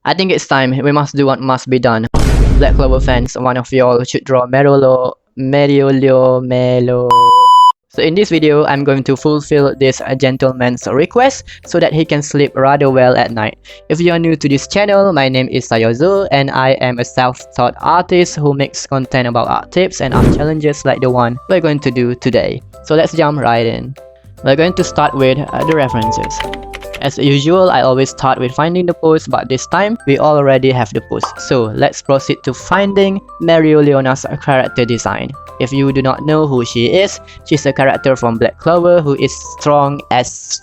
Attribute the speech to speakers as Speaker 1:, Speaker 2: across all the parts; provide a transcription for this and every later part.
Speaker 1: I think it's time. We must do what must be done. Black Clover fans, one of y'all should draw Melo. So in this video, I'm going to fulfill this gentleman's request so that he can sleep rather well at night. If you are new to this channel, my name is Sayozo and I am a self-taught artist who makes content about art tips and art challenges like the one we're going to do today. So let's jump right in. We're going to start with the references. As usual, I always start with finding the post, but this time we already have the post. So let's proceed to finding Mereoleona's character design. If you do not know who she is, she's a character from Black Clover who is strong as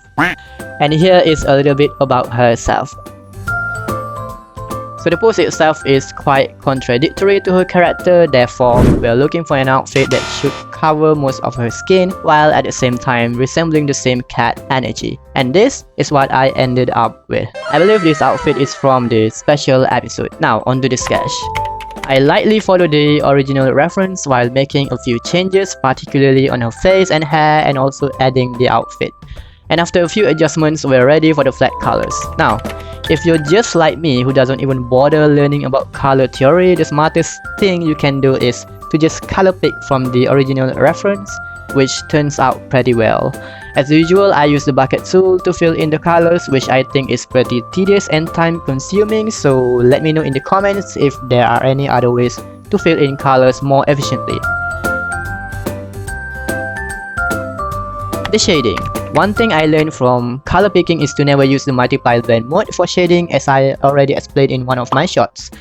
Speaker 1: and here is a little bit about herself. So the post itself is quite contradictory to her character, therefore we are looking for an outfit that should cover most of her skin while at the same time resembling the same cat energy. And this is what I ended up with. I believe this outfit is from the special episode. Now onto the sketch. I lightly followed the original reference while making a few changes, particularly on her face and hair, and also adding the outfit. And after a few adjustments, we're ready for the flat colors. Now, if you're just like me who doesn't even bother learning about color theory, the smartest thing you can do is to just color pick from the original reference, which turns out pretty well. As usual, I use the bucket tool to fill in the colors, which I think is pretty tedious and time consuming, so let me know in the comments if there are any other ways to fill in colors more efficiently. The shading. One thing I learned from color picking is to never use the multiply blend mode for shading, as I already explained in one of my shots.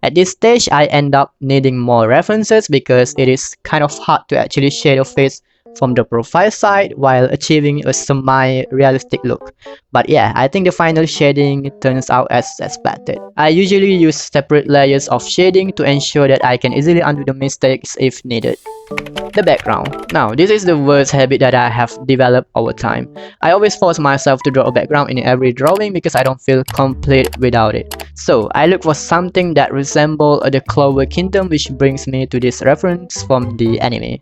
Speaker 1: At this stage, I end up needing more references because it is kind of hard to actually shade a face from the profile side while achieving a semi-realistic look. But yeah, I think the final shading turns out as expected. I usually use separate layers of shading to ensure that I can easily undo the mistakes if needed. The background. Now, this is the worst habit that I have developed over time. I always force myself to draw a background in every drawing because I don't feel complete without it. So, I look for something that resembles the Clover Kingdom, which brings me to this reference from the anime.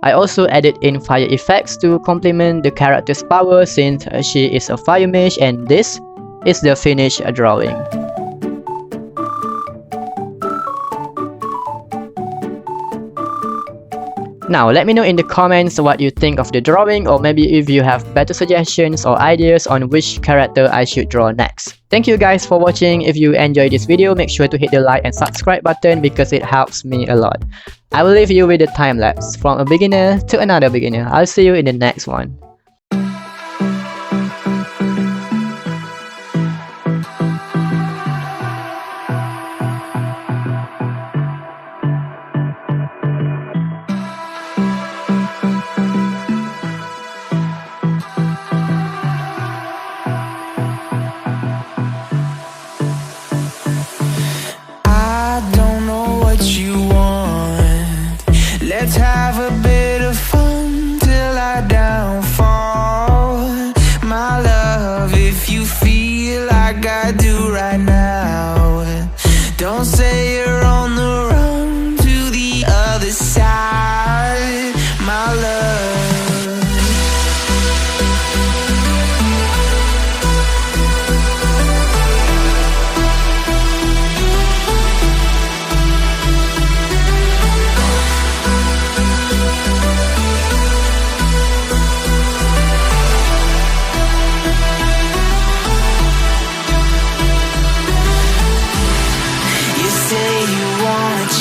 Speaker 1: I also added in fire effects to complement the character's power since she is a fire mage, and this is the finished drawing. Now, let me know in the comments what you think of the drawing, or maybe if you have better suggestions or ideas on which character I should draw next. Thank you guys for watching. If you enjoyed this video, make sure to hit the like and subscribe button because it helps me a lot. I will leave you with a time lapse from a beginner to another beginner. I'll see you in the next one.
Speaker 2: Let's have a bit of fun till I downfall. My love, if you feel like I do right now, don't say you're on the run to the other side, my love.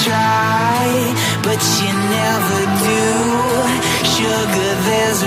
Speaker 2: Try, but you never do. Sugar, there's a